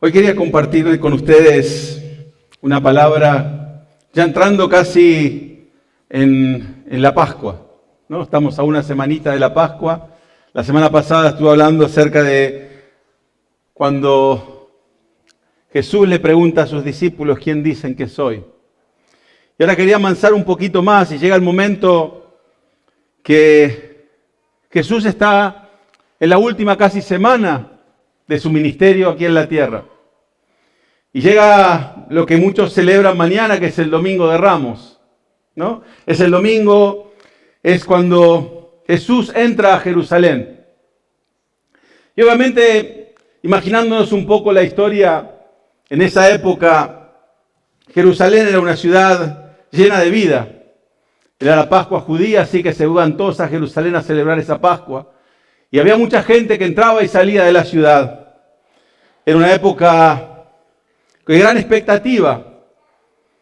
Hoy quería compartir con ustedes una palabra, ya entrando casi en la Pascua, ¿no? Estamos a una semanita de la Pascua. La semana pasada estuve hablando acerca de cuando Jesús le pregunta a sus discípulos quién dicen que soy. Y ahora quería avanzar un poquito más y llega el momento que Jesús está en la última casi semana de su ministerio aquí en la tierra. Y llega lo que muchos celebran mañana, que es el Domingo de Ramos, ¿no? Es el domingo, es cuando Jesús entra a Jerusalén. Y obviamente, imaginándonos un poco la historia, en esa época, Jerusalén era una ciudad llena de vida. Era la Pascua judía, así que se iban todos a Jerusalén a celebrar esa Pascua. Y había mucha gente que entraba y salía de la ciudad. Era una época de gran expectativa.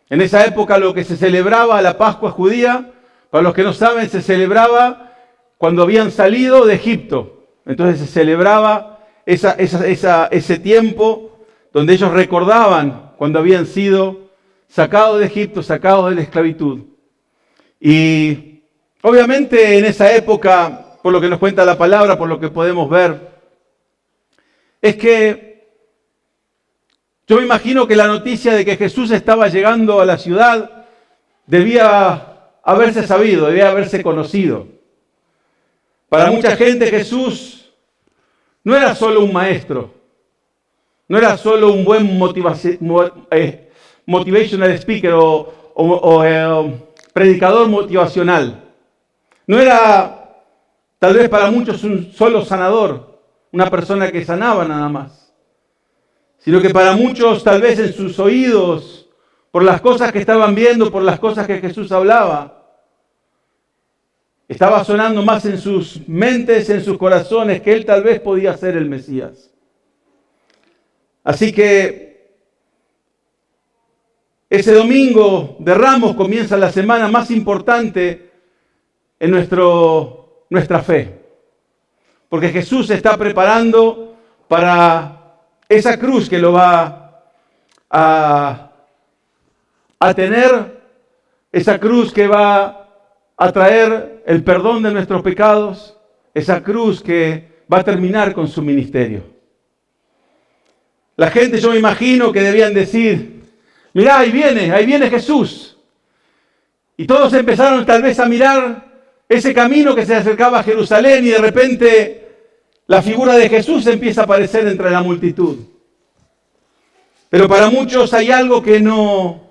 En esa época lo que se celebraba, la Pascua judía, para los que no saben, se celebraba cuando habían salido de Egipto. Entonces se celebraba ese tiempo donde ellos recordaban cuando habían sido sacados de Egipto, sacados de la esclavitud. Y obviamente en esa época, por lo que nos cuenta la palabra, por lo que podemos ver, es que yo me imagino que la noticia de que Jesús estaba llegando a la ciudad debía haberse sabido, debía haberse conocido. Para mucha gente Jesús no era solo un maestro, no era solo un buen motivational speaker o predicador motivacional. No era tal vez para muchos un solo sanador, una persona que sanaba nada más. Sino que para muchos, tal vez en sus oídos, por las cosas que estaban viendo, por las cosas que Jesús hablaba, estaba sonando más en sus mentes, en sus corazones, que Él tal vez podía ser el Mesías. Así que ese domingo de Ramos comienza la semana más importante en nuestra fe. Porque Jesús se está preparando para esa cruz que lo va a tener, esa cruz que va a traer el perdón de nuestros pecados, esa cruz que va a terminar con su ministerio. La gente, yo me imagino que debían decir, mirá, ahí viene Jesús. Y todos empezaron tal vez a mirar ese camino que se acercaba a Jerusalén y de repente la figura de Jesús empieza a aparecer entre la multitud. Pero para muchos hay algo que no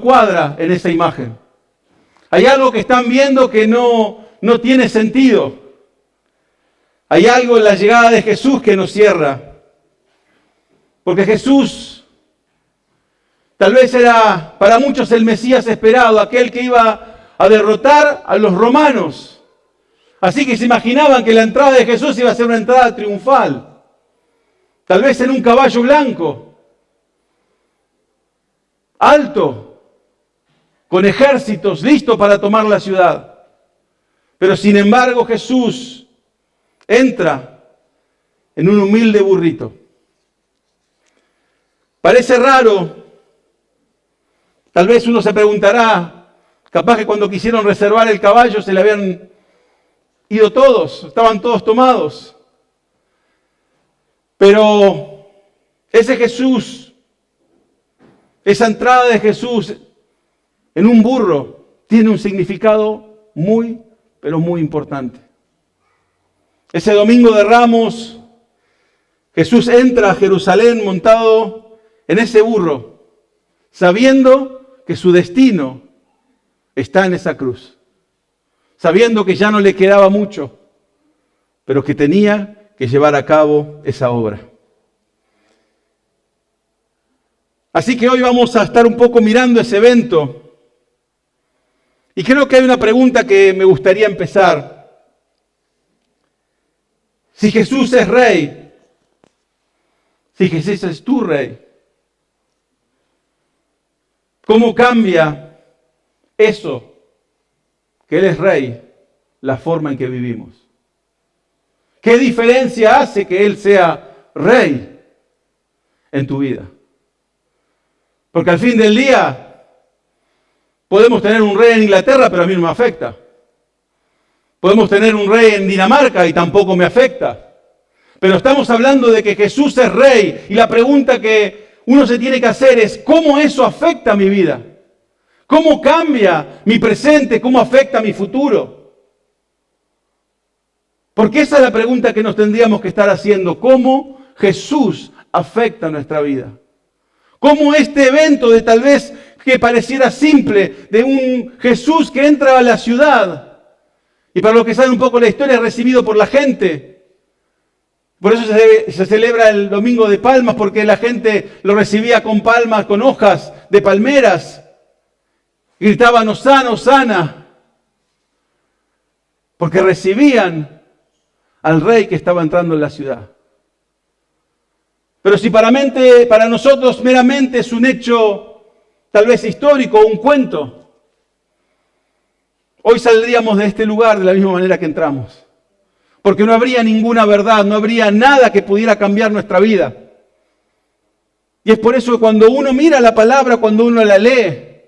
cuadra en esa imagen. Hay algo que están viendo que no tiene sentido. Hay algo en la llegada de Jesús que nos cierra. Porque Jesús tal vez era para muchos el Mesías esperado, aquel que iba a derrotar a los romanos. Así que se imaginaban que la entrada de Jesús iba a ser una entrada triunfal. Tal vez en un caballo blanco, alto, con ejércitos listos para tomar la ciudad. Pero sin embargo Jesús entra en un humilde burrito. Parece raro. Tal vez uno se preguntará, capaz que cuando quisieron reservar el caballo se le habían ido todos, estaban todos tomados. Pero ese Jesús, esa entrada de Jesús en un burro, tiene un significado muy, pero muy importante. Ese domingo de Ramos, Jesús entra a Jerusalén montado en ese burro, sabiendo que su destino está en esa cruz. Sabiendo que ya no le quedaba mucho, pero que tenía que llevar a cabo esa obra. Así que hoy vamos a estar un poco mirando ese evento. Y creo que hay una pregunta que me gustaría empezar. Si Jesús es rey, si Jesús es tu rey, ¿cómo cambia eso, que Él es rey, la forma en que vivimos? ¿Qué diferencia hace que Él sea rey en tu vida. Porque al fin del día podemos tener un rey en Inglaterra, pero a mí no me afecta. Podemos tener un rey en Dinamarca y tampoco me afecta. Pero estamos hablando de que Jesús es rey. Y la pregunta que uno se tiene que hacer es, ¿cómo eso afecta a mi vida? ¿Cómo cambia mi presente? ¿Cómo afecta mi futuro? Porque esa es la pregunta que nos tendríamos que estar haciendo. ¿Cómo Jesús afecta nuestra vida? ¿Cómo este evento de tal vez que pareciera simple, de un Jesús que entra a la ciudad, y para los que saben un poco la historia, es recibido por la gente? Por eso se celebra el Domingo de Palmas, porque la gente lo recibía con palmas, con hojas de palmeras. Gritaban, Hosana, Hosana, porque recibían al rey que estaba entrando en la ciudad. Pero si para nosotros meramente es un hecho tal vez histórico o un cuento, hoy saldríamos de este lugar de la misma manera que entramos. Porque no habría ninguna verdad, no habría nada que pudiera cambiar nuestra vida. Y es por eso que cuando uno mira la palabra, cuando uno la lee,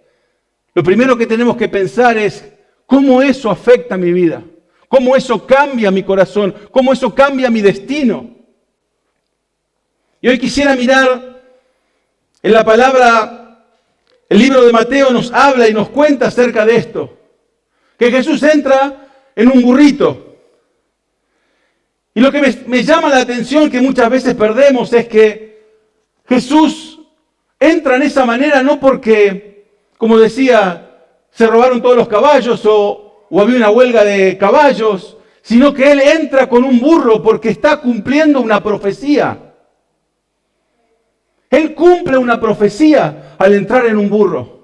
lo primero que tenemos que pensar es cómo eso afecta mi vida, cómo eso cambia mi corazón, cómo eso cambia mi destino. Y hoy quisiera mirar en la palabra, el libro de Mateo nos habla y nos cuenta acerca de esto. Que Jesús entra en un burrito. Y lo que me llama la atención, que muchas veces perdemos, es que Jesús entra en esa manera no porque, como decía, se robaron todos los caballos o había una huelga de caballos, sino que Él entra con un burro porque está cumpliendo una profecía. Él cumple una profecía al entrar en un burro.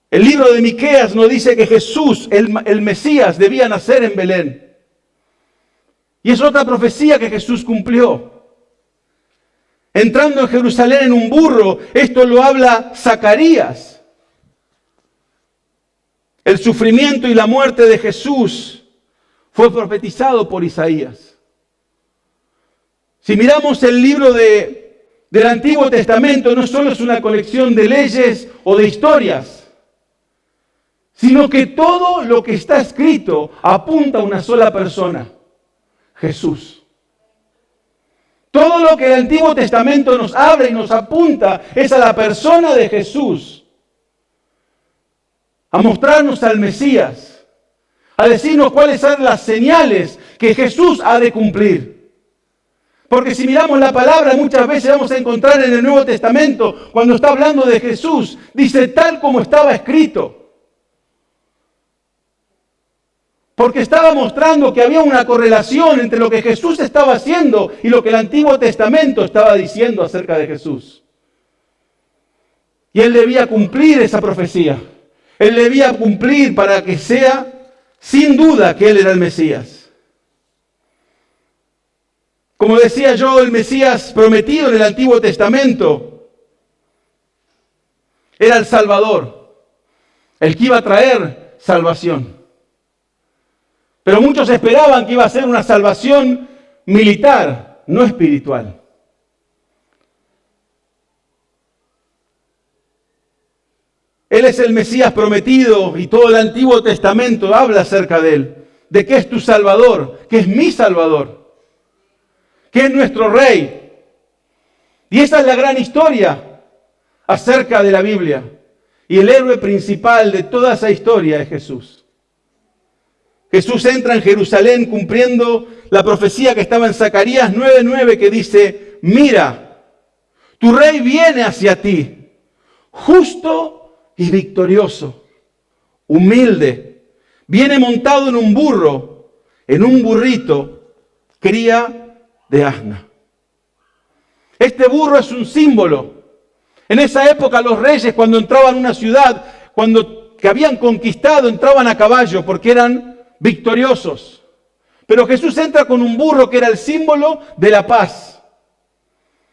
El libro de Miqueas nos dice que Jesús, el Mesías, debía nacer en Belén. Y es otra profecía que Jesús cumplió. Entrando en Jerusalén en un burro, esto lo habla Zacarías. El sufrimiento y la muerte de Jesús fue profetizado por Isaías. Si miramos el libro del Antiguo Testamento, no solo es una colección de leyes o de historias, sino que todo lo que está escrito apunta a una sola persona, Jesús. Todo lo que el Antiguo Testamento nos habla y nos apunta es a la persona de Jesús, a mostrarnos al Mesías, a decirnos cuáles son las señales que Jesús ha de cumplir. Porque si miramos la palabra, muchas veces vamos a encontrar en el Nuevo Testamento, cuando está hablando de Jesús, dice tal como estaba escrito. Porque estaba mostrando que había una correlación entre lo que Jesús estaba haciendo y lo que el Antiguo Testamento estaba diciendo acerca de Jesús. Y Él debía cumplir esa profecía. Él debía cumplir para que sea sin duda que Él era el Mesías. Como decía yo, el Mesías prometido en el Antiguo Testamento era el Salvador, el que iba a traer salvación. Pero muchos esperaban que iba a ser una salvación militar, no espiritual. Él es el Mesías prometido y todo el Antiguo Testamento habla acerca de Él, de que es tu Salvador, que es mi Salvador, que es nuestro Rey. Y esa es la gran historia acerca de la Biblia. Y el héroe principal de toda esa historia es Jesús. Jesús entra en Jerusalén cumpliendo la profecía que estaba en Zacarías 9:9 que dice, mira, tu Rey viene hacia ti, justo y victorioso, humilde, viene montado en un burro, en un burrito, cría de asna. Este burro es un símbolo. En esa época los reyes cuando entraban a una ciudad, que habían conquistado, entraban a caballo porque eran victoriosos. Pero Jesús entra con un burro que era el símbolo de la paz.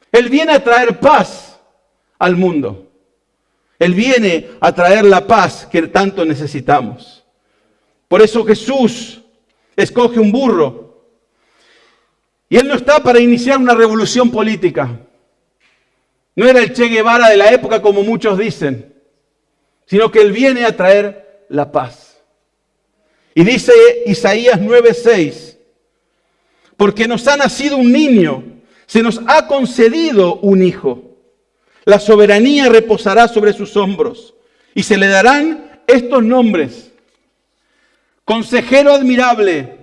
Él viene a traer paz al mundo. Él viene a traer la paz que tanto necesitamos. Por eso Jesús escoge un burro. Y Él no está para iniciar una revolución política. No era el Che Guevara de la época como muchos dicen, sino que Él viene a traer la paz. Y dice Isaías 9:6, porque nos ha nacido un niño, se nos ha concedido un hijo. La soberanía reposará sobre sus hombros y se le darán estos nombres: Consejero admirable,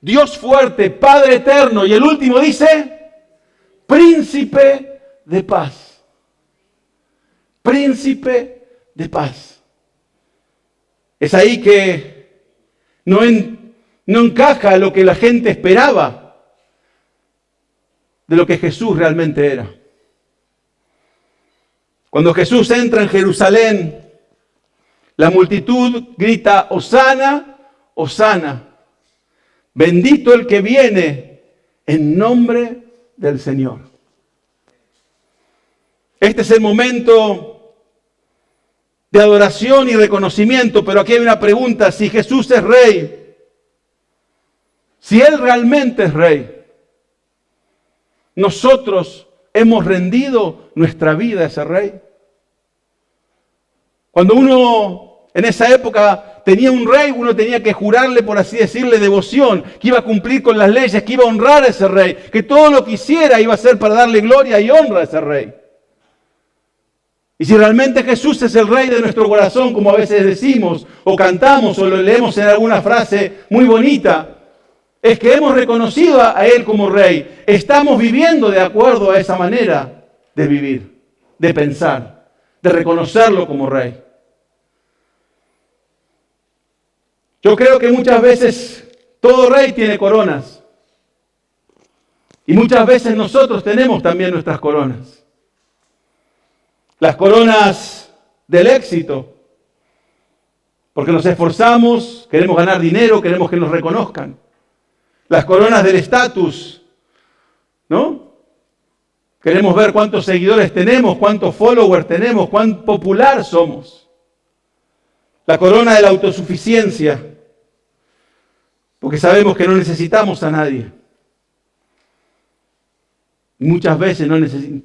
Dios fuerte, Padre eterno. Y el último dice, Príncipe de paz. Príncipe de paz. Es ahí que no encaja lo que la gente esperaba de lo que Jesús realmente era. Cuando Jesús entra en Jerusalén, la multitud grita, Hosana, Hosana. Bendito el que viene en nombre del Señor. Este es el momento de adoración y reconocimiento, pero aquí hay una pregunta: si Jesús es rey, si Él realmente es rey, ¿nosotros hemos rendido nuestra vida a ese rey? Cuando uno en esa época tenía un rey, uno tenía que jurarle, por así decirle, devoción, que iba a cumplir con las leyes, que iba a honrar a ese rey, que todo lo que hiciera iba a ser para darle gloria y honra a ese rey. Y si realmente Jesús es el rey de nuestro corazón, como a veces decimos, o cantamos, o lo leemos en alguna frase muy bonita, es que hemos reconocido a Él como rey. Estamos viviendo de acuerdo a esa manera de vivir, de pensar, de reconocerlo como rey. Yo creo que muchas veces todo rey tiene coronas. Y muchas veces nosotros tenemos también nuestras coronas. Las coronas del éxito, porque nos esforzamos, queremos ganar dinero, queremos que nos reconozcan. Las coronas del estatus, ¿no? Queremos ver cuántos seguidores tenemos, cuántos followers tenemos, cuán popular somos. La corona de la autosuficiencia, porque sabemos que no necesitamos a nadie. Muchas veces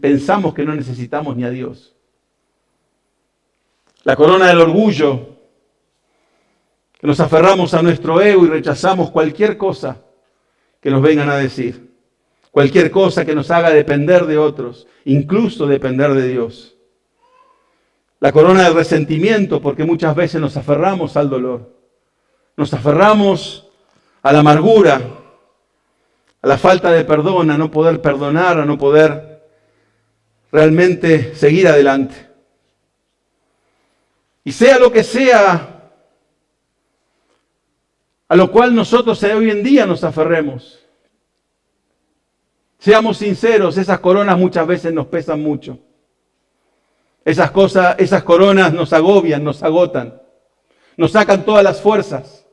pensamos que no necesitamos ni a Dios. La corona del orgullo, que nos aferramos a nuestro ego y rechazamos cualquier cosa que nos vengan a decir. Cualquier cosa que nos haga depender de otros, incluso depender de Dios. La corona del resentimiento, porque muchas veces nos aferramos al dolor. Nos aferramos a la amargura, a la falta de perdón, a no poder perdonar, a no poder realmente seguir adelante. Y sea lo que sea a lo cual nosotros hoy en día nos aferremos, seamos sinceros, esas coronas muchas veces nos pesan mucho. Esas coronas nos agobian, nos agotan, nos sacan todas las fuerzas.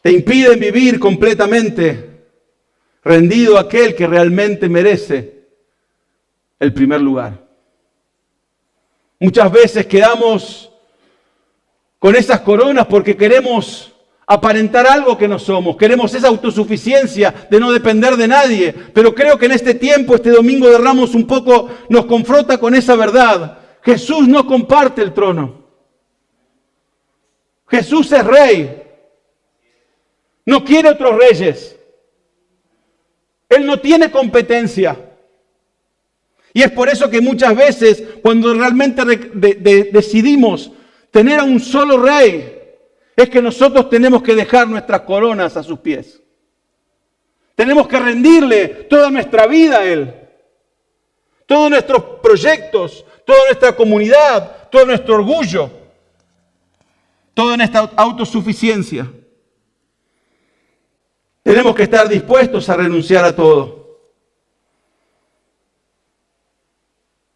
Te impiden vivir completamente rendido a aquel que realmente merece el primer lugar. Muchas veces quedamos con esas coronas porque queremos aparentar algo que no somos. Queremos esa autosuficiencia de no depender de nadie. Pero creo que en este tiempo, este domingo de Ramos, un poco nos confronta con esa verdad. Jesús no comparte el trono. Jesús es rey. No quiere otros reyes. Él no tiene competencia. Y es por eso que muchas veces, cuando realmente decidimos tener a un solo rey, es que nosotros tenemos que dejar nuestras coronas a sus pies. Tenemos que rendirle toda nuestra vida a Él. Todos nuestros proyectos, toda nuestra comunidad, todo nuestro orgullo, toda nuestra autosuficiencia. Tenemos que estar dispuestos a renunciar a todo.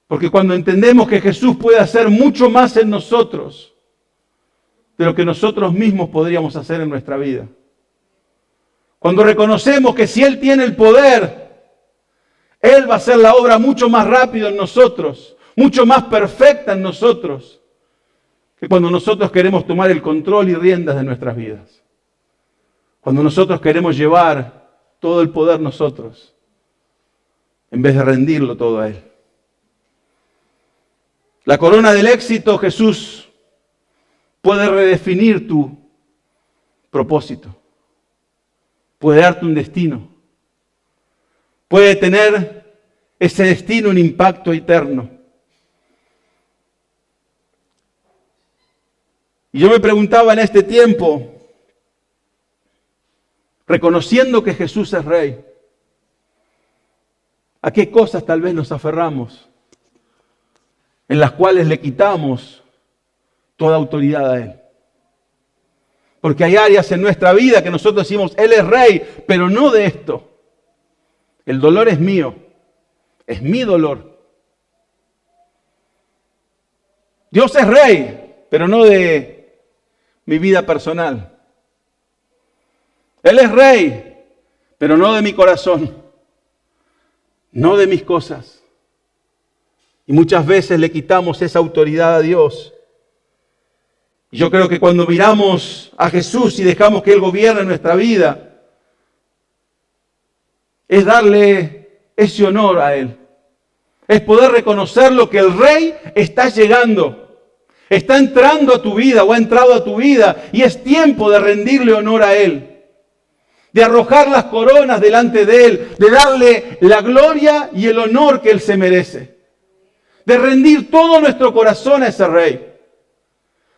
Porque cuando entendemos que Jesús puede hacer mucho más en nosotros de lo que nosotros mismos podríamos hacer en nuestra vida. Cuando reconocemos que si Él tiene el poder, Él va a hacer la obra mucho más rápido en nosotros, mucho más perfecta en nosotros, que cuando nosotros queremos tomar el control y riendas de nuestras vidas. Cuando nosotros queremos llevar todo el poder nosotros, en vez de rendirlo todo a Él. La corona del éxito, Jesús, puede redefinir tu propósito, puede darte un destino, puede tener ese destino un impacto eterno. Y yo me preguntaba en este tiempo, reconociendo que Jesús es Rey, ¿a qué cosas tal vez nos aferramos? En las cuales le quitamos toda autoridad a Él. Porque hay áreas en nuestra vida que nosotros decimos, Él es Rey, pero no de esto. El dolor es mío, es mi dolor. Dios es Rey, pero no de mi vida personal. Él es Rey, pero no de mi corazón, no de mis cosas. Y muchas veces le quitamos esa autoridad a Dios. Y yo creo que cuando miramos a Jesús y dejamos que Él gobierne nuestra vida, es darle ese honor a Él. Es poder reconocer lo que el Rey está llegando. Está entrando a tu vida o ha entrado a tu vida y es tiempo de rendirle honor a Él. De arrojar las coronas delante de Él, de darle la gloria y el honor que Él se merece. De rendir todo nuestro corazón a ese Rey.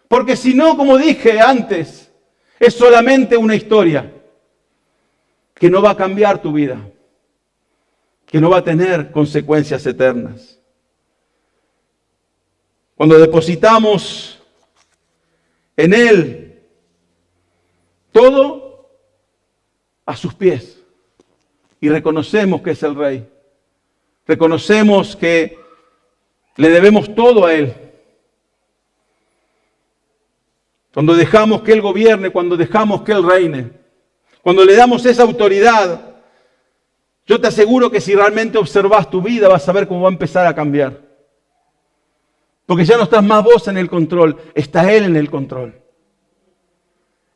Porque si no, como dije antes, es solamente una historia que no va a cambiar tu vida, que no va a tener consecuencias eternas. Cuando depositamos en Él todo a sus pies y reconocemos que es el Rey, reconocemos que le debemos todo a Él. Cuando dejamos que Él gobierne, cuando dejamos que Él reine, cuando le damos esa autoridad, yo te aseguro que si realmente observas tu vida vas a ver cómo va a empezar a cambiar. Porque ya no estás más vos en el control, está Él en el control.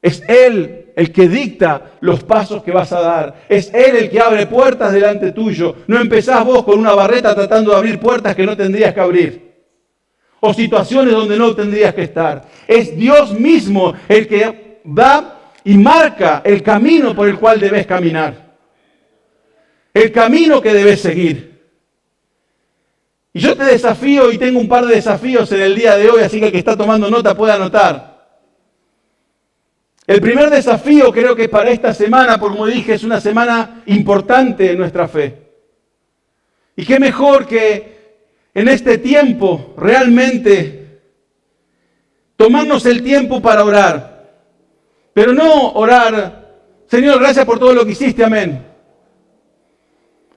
Es Él el que dicta los pasos que vas a dar. Es Él el que abre puertas delante tuyo. No empezás vos con una barreta tratando de abrir puertas que no tendrías que abrir. O situaciones donde no tendrías que estar. Es Dios mismo el que da y marca el camino por el cual debes caminar. El camino que debes seguir. Y yo te desafío, y tengo un par de desafíos en el día de hoy, así que el que está tomando nota puede anotar. El primer desafío creo que para esta semana, porque como dije, es una semana importante en nuestra fe. Y qué mejor que en este tiempo realmente tomarnos el tiempo para orar. Pero no orar, Señor, gracias por todo lo que hiciste, amén.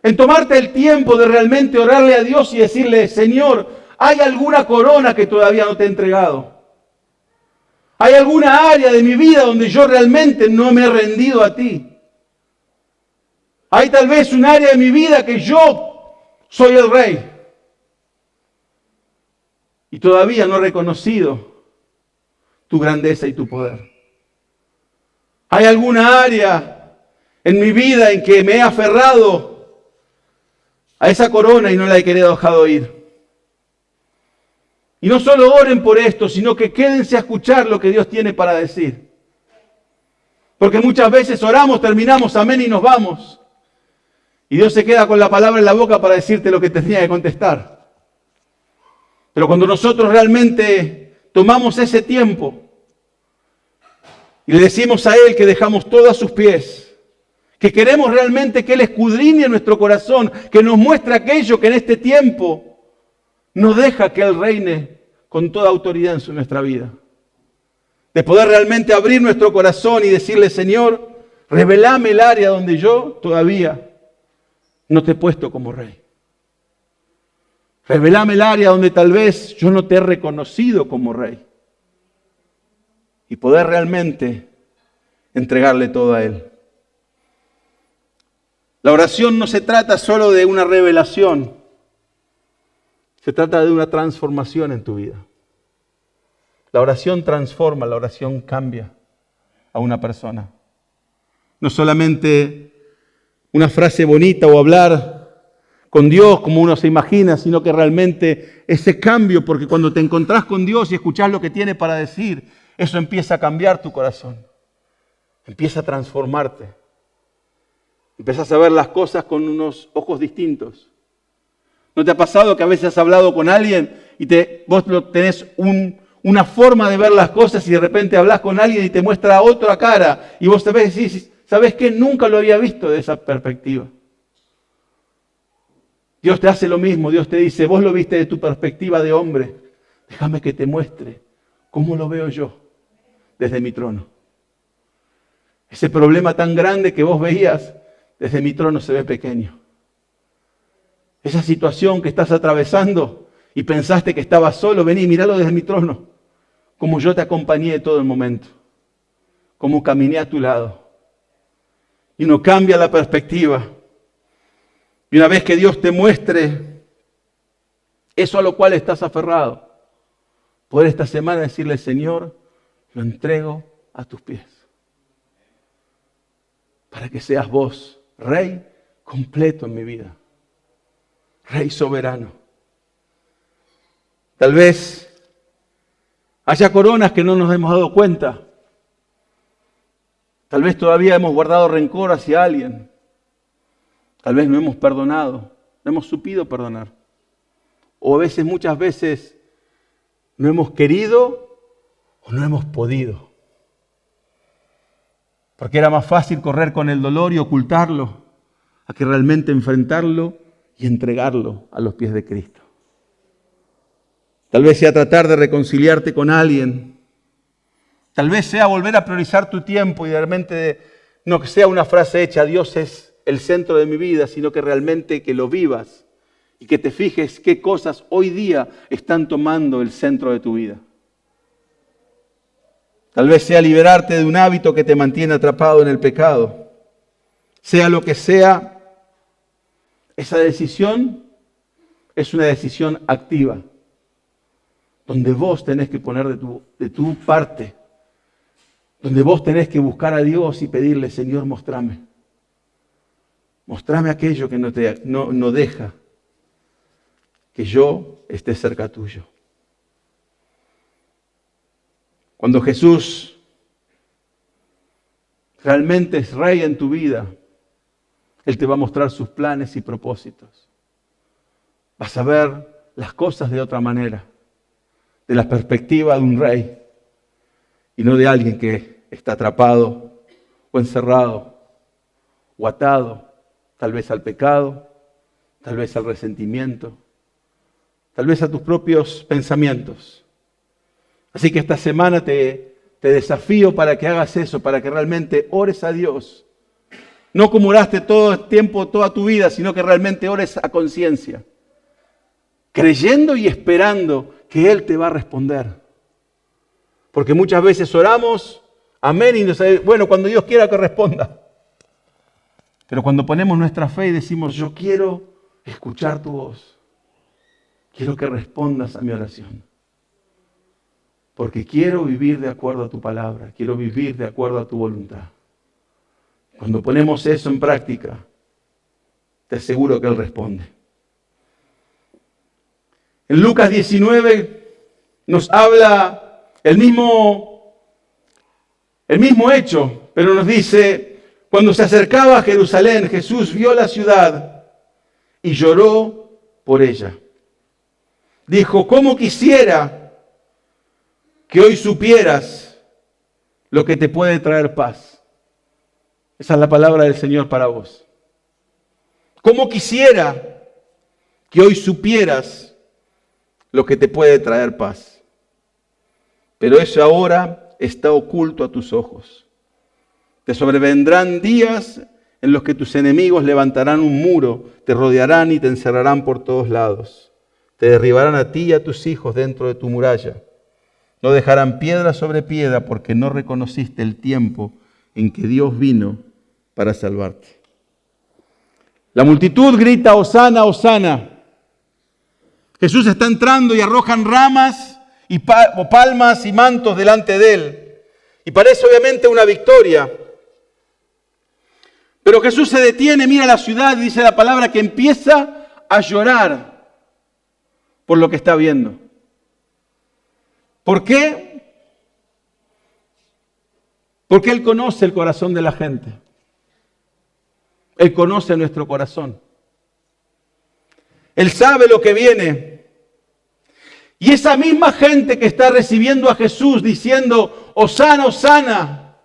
En tomarte el tiempo de realmente orarle a Dios y decirle, Señor, ¿hay alguna corona que todavía no te he entregado? ¿Hay alguna área de mi vida donde yo realmente no me he rendido a ti? ¿Hay tal vez un área de mi vida que yo soy el Rey? Y todavía no he reconocido tu grandeza y tu poder. ¿Hay alguna área en mi vida en que me he aferrado a esa corona y no la he querido dejar ir? Y no solo oren por esto, sino que quédense a escuchar lo que Dios tiene para decir. Porque muchas veces oramos, terminamos, amén, y nos vamos. Y Dios se queda con la palabra en la boca para decirte lo que te tenía que contestar. Pero cuando nosotros realmente tomamos ese tiempo y le decimos a Él que dejamos todo a sus pies, que queremos realmente que Él escudriñe nuestro corazón, que nos muestre aquello que en este tiempo no deja que Él reine con toda autoridad en nuestra vida. De poder realmente abrir nuestro corazón y decirle, Señor, revelame el área donde yo todavía no te he puesto como Rey. Revelame el área donde tal vez yo no te he reconocido como Rey. Y poder realmente entregarle todo a Él. La oración no se trata solo de una revelación. Se trata de una transformación en tu vida. La oración transforma, la oración cambia a una persona. No solamente una frase bonita o hablar con Dios como uno se imagina, sino que realmente ese cambio, porque cuando te encontrás con Dios y escuchás lo que tiene para decir, eso empieza a cambiar tu corazón, empieza a transformarte. Empiezas a ver las cosas con unos ojos distintos. ¿No te ha pasado que a veces has hablado con alguien y vos tenés una forma de ver las cosas y de repente hablas con alguien y te muestra otra cara y vos te ves y decís, ¿sabés qué? Nunca lo había visto de esa perspectiva. Dios te hace lo mismo, Dios te dice, vos lo viste de tu perspectiva de hombre, déjame que te muestre cómo lo veo yo desde mi trono. Ese problema tan grande que vos veías desde mi trono se ve pequeño. Esa situación que estás atravesando y pensaste que estabas solo, vení, míralo desde mi trono. Como yo te acompañé todo el momento. Como caminé a tu lado. Y uno cambia la perspectiva. Y una vez que Dios te muestre eso a lo cual estás aferrado, poder esta semana decirle, Señor, lo entrego a tus pies. Para que seas vos, Rey completo en mi vida. Rey soberano. Tal vez haya coronas que no nos hemos dado cuenta. Tal vez todavía hemos guardado rencor hacia alguien. Tal vez no hemos perdonado, no hemos supido perdonar. O a veces, muchas veces, no hemos querido o no hemos podido. Porque era más fácil correr con el dolor y ocultarlo, a que realmente enfrentarlo y entregarlo a los pies de Cristo. Tal vez sea tratar de reconciliarte con alguien. Tal vez sea volver a priorizar tu tiempo y realmente no que sea una frase hecha, Dios es el centro de mi vida, sino que realmente que lo vivas y que te fijes qué cosas hoy día están tomando el centro de tu vida. Tal vez sea liberarte de un hábito que te mantiene atrapado en el pecado. Sea lo que sea, esa decisión es una decisión activa, donde vos tenés que poner de tu parte, donde vos tenés que buscar a Dios y pedirle, Señor, mostrame aquello que no deja que yo esté cerca tuyo. Cuando Jesús realmente es Rey en tu vida, Él te va a mostrar sus planes y propósitos. Vas a ver las cosas de otra manera, de la perspectiva de un rey y no de alguien que está atrapado o encerrado o atado, tal vez al pecado, tal vez al resentimiento, tal vez a tus propios pensamientos. Así que esta semana te desafío para que hagas eso, para que realmente ores a Dios. No como oraste todo el tiempo, toda tu vida, sino que realmente ores a conciencia. Creyendo y esperando que Él te va a responder. Porque muchas veces oramos, amén, y bueno, cuando Dios quiera que responda. Pero cuando ponemos nuestra fe y decimos, yo quiero escuchar tu voz. Quiero que respondas a mi oración. Porque quiero vivir de acuerdo a tu palabra. Quiero vivir de acuerdo a tu voluntad. Cuando ponemos eso en práctica, te aseguro que Él responde. En Lucas 19 nos habla el mismo hecho, pero nos dice, cuando se acercaba a Jerusalén, Jesús vio la ciudad y lloró por ella. Dijo, ¿cómo quisiera que hoy supieras lo que te puede traer paz? Esa es la palabra del Señor para vos. ¿Cómo quisiera que hoy supieras lo que te puede traer paz? Pero eso ahora está oculto a tus ojos. Te sobrevendrán días en los que tus enemigos levantarán un muro, te rodearán y te encerrarán por todos lados. Te derribarán a ti y a tus hijos dentro de tu muralla. No dejarán piedra sobre piedra porque no reconociste el tiempo en que Dios vino para salvarte. La multitud grita, Hosana, Hosana. Jesús está entrando y arrojan ramas o palmas y mantos delante de Él. Y parece obviamente una victoria. Pero Jesús se detiene, mira la ciudad y dice la palabra que empieza a llorar por lo que está viendo. ¿Por qué? Porque Él conoce el corazón de la gente. Él conoce nuestro corazón. Él sabe lo que viene. Y esa misma gente que está recibiendo a Jesús diciendo, Hosana, Hosana,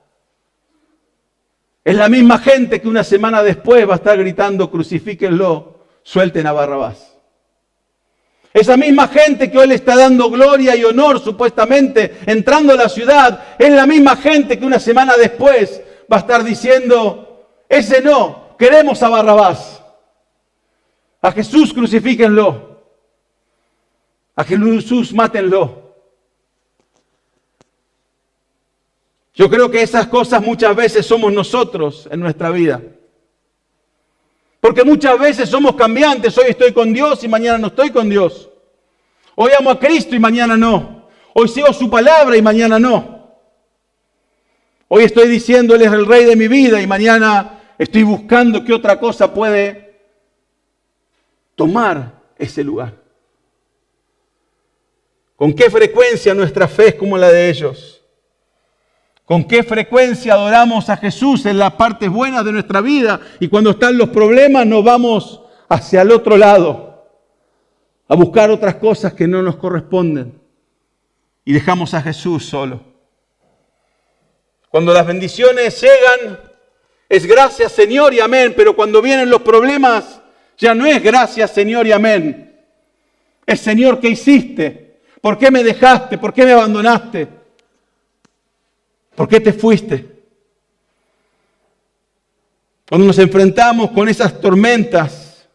es la misma gente que una semana después va a estar gritando, crucifíquenlo, suelten a Barrabás. Esa misma gente que hoy le está dando gloria y honor supuestamente entrando a la ciudad, es la misma gente que una semana después va a estar diciendo, ese no, queremos a Barrabás. A Jesús crucifíquenlo. A Jesús mátenlo. Yo creo que esas cosas muchas veces somos nosotros en nuestra vida. Porque muchas veces somos cambiantes. Hoy estoy con Dios y mañana no estoy con Dios. Hoy amo a Cristo y mañana no. Hoy sigo su palabra y mañana no. Hoy estoy diciendo Él es el Rey de mi vida y mañana estoy buscando qué otra cosa puede tomar ese lugar. ¿Con qué frecuencia nuestra fe es como la de ellos? ¿Con qué frecuencia adoramos a Jesús en las partes buenas de nuestra vida? Y cuando están los problemas nos vamos hacia el otro lado, a buscar otras cosas que no nos corresponden. Y dejamos a Jesús solo. Cuando las bendiciones llegan, es gracias Señor y amén. Pero cuando vienen los problemas, ya no es gracias Señor y amén. Es Señor, ¿qué hiciste? ¿Por qué me dejaste? ¿Por qué me abandonaste? ¿Por qué te fuiste? Cuando nos enfrentamos con esas tormentas,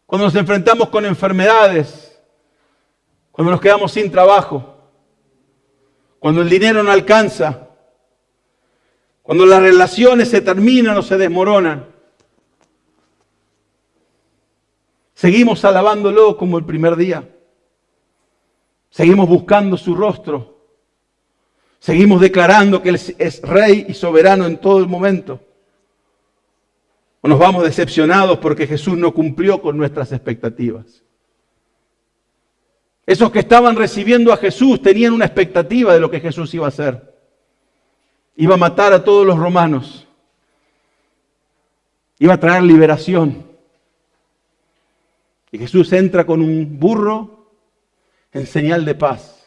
cuando nos enfrentamos con enfermedades, cuando nos quedamos sin trabajo, cuando el dinero no alcanza, cuando las relaciones se terminan o se desmoronan, seguimos alabándolo como el primer día. Seguimos buscando su rostro. Seguimos declarando que Él es Rey y soberano en todo el momento. O nos vamos decepcionados porque Jesús no cumplió con nuestras expectativas. Esos que estaban recibiendo a Jesús tenían una expectativa de lo que Jesús iba a hacer. Iba a matar a todos los romanos. Iba a traer liberación. Y Jesús entra con un burro en señal de paz.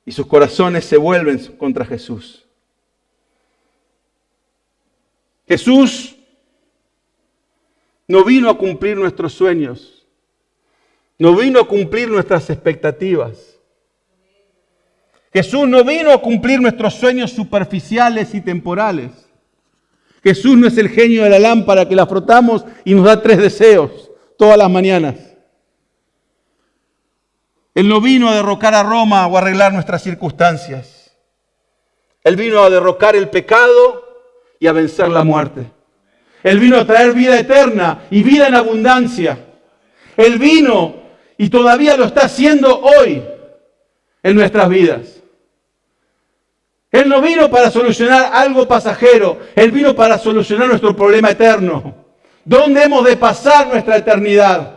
Y sus corazones se vuelven contra Jesús. Jesús no vino a cumplir nuestros sueños. No vino a cumplir nuestras expectativas. Jesús no vino a cumplir nuestros sueños superficiales y temporales. Jesús no es el genio de la lámpara que la frotamos y nos da 3 deseos todas las mañanas. Él no vino a derrocar a Roma o a arreglar nuestras circunstancias. Él vino a derrocar el pecado y a vencer la muerte. Él vino a traer vida eterna y vida en abundancia. Él vino y todavía lo está haciendo hoy en nuestras vidas. Él no vino para solucionar algo pasajero. Él vino para solucionar nuestro problema eterno. ¿Dónde hemos de pasar nuestra eternidad?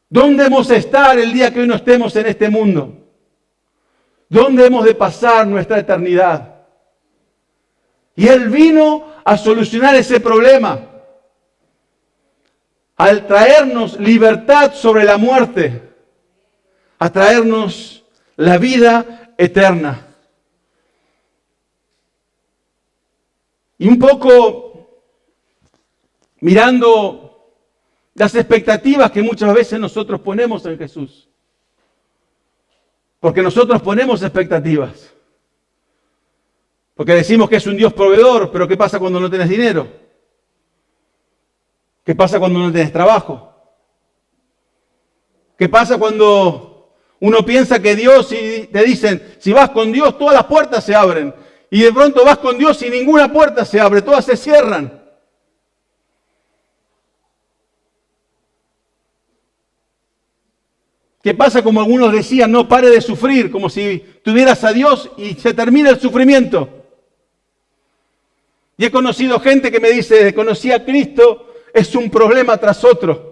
¿Dónde hemos de estar el día que hoy no estemos en este mundo? ¿Dónde hemos de pasar nuestra eternidad? Y Él vino a solucionar ese problema. Al traernos libertad sobre la muerte. A traernos la vida eterna. Y un poco mirando las expectativas que muchas veces nosotros ponemos en Jesús. Porque nosotros ponemos expectativas. Porque decimos que es un Dios proveedor, pero ¿qué pasa cuando no tienes dinero? ¿Qué pasa cuando no tienes trabajo? ¿Qué pasa cuando uno piensa que Dios, y te dicen, si vas con Dios todas las puertas se abren? Y de pronto vas con Dios y ninguna puerta se abre, todas se cierran. ¿Qué pasa? Como algunos decían, no pare de sufrir, como si tuvieras a Dios y se termina el sufrimiento. Y he conocido gente que me dice, desde que conocí a Cristo, es un problema tras otro.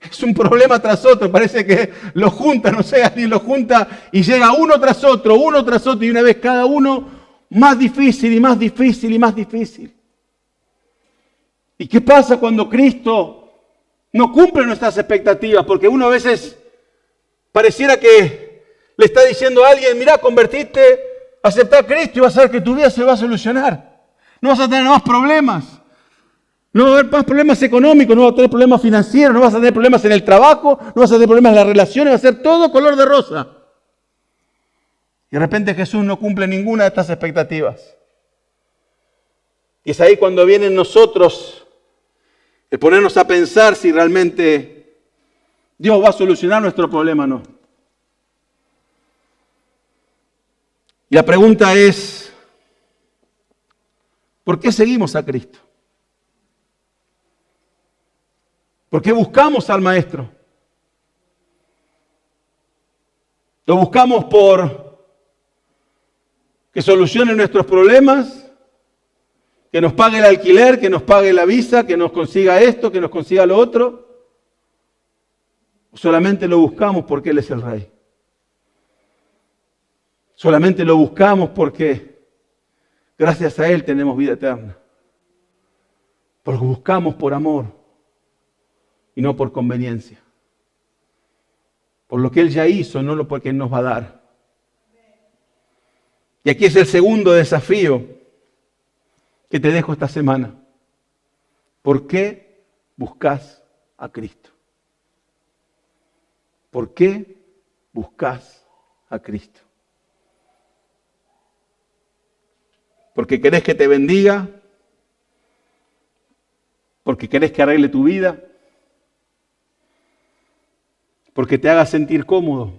Es un problema tras otro. Parece que lo junta, no sé, alguien lo junta y llega uno tras otro, y una vez cada uno más difícil y más difícil y más difícil. ¿Y qué pasa cuando Cristo no cumple nuestras expectativas? Porque uno a veces pareciera que le está diciendo a alguien, mira, convertite, acepta a Cristo y vas a ver que tu vida se va a solucionar. No vas a tener más problemas. No va a haber más problemas económicos, no vas a tener problemas financieros, no vas a tener problemas en el trabajo, no vas a tener problemas en las relaciones, va a ser todo color de rosa. Y de repente Jesús no cumple ninguna de estas expectativas. Y es ahí cuando viene en nosotros el ponernos a pensar si realmente Dios va a solucionar nuestro problema o no. Y la pregunta es, ¿por qué seguimos a Cristo? ¿Por qué buscamos al Maestro? ¿Lo buscamos por que solucione nuestros problemas? ¿Que nos pague el alquiler? ¿Que nos pague la visa? ¿Que nos consiga esto? ¿Que nos consiga lo otro? ¿O solamente lo buscamos porque Él es el Rey? Solamente lo buscamos porque gracias a Él tenemos vida eterna. Porque buscamos por amor y no por conveniencia. Por lo que Él ya hizo, no lo porque Él nos va a dar. Y aquí es el segundo desafío que te dejo esta semana. ¿Por qué buscas a Cristo? ¿Por qué buscas a Cristo? ¿Porque querés que te bendiga? ¿Porque querés que arregle tu vida? ¿Porque te haga sentir cómodo?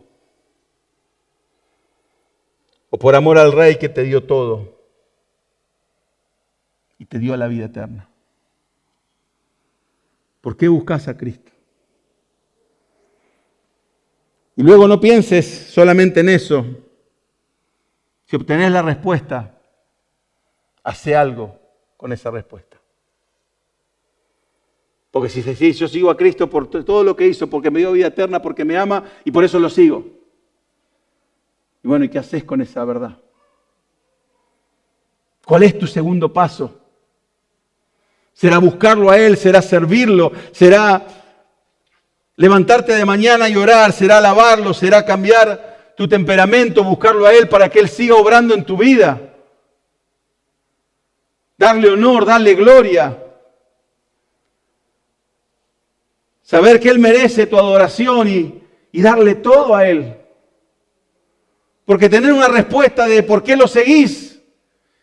¿O por amor al Rey que te dio todo y te dio la vida eterna? ¿Por qué buscas a Cristo? Y luego no pienses solamente en eso. Si obtenés la respuesta, hace algo con esa respuesta. Porque si decís, yo sigo a Cristo por todo lo que hizo, porque me dio vida eterna, porque me ama y por eso lo sigo. Y bueno, ¿y qué haces con esa verdad? ¿Cuál es tu segundo paso? ¿Será buscarlo a Él? ¿Será servirlo? ¿Será levantarte de mañana y orar? ¿Será alabarlo? ¿Será cambiar tu temperamento, buscarlo a Él para que Él siga obrando en tu vida? Darle honor, darle gloria. Saber que Él merece tu adoración y darle todo a Él. Porque tener una respuesta de por qué lo seguís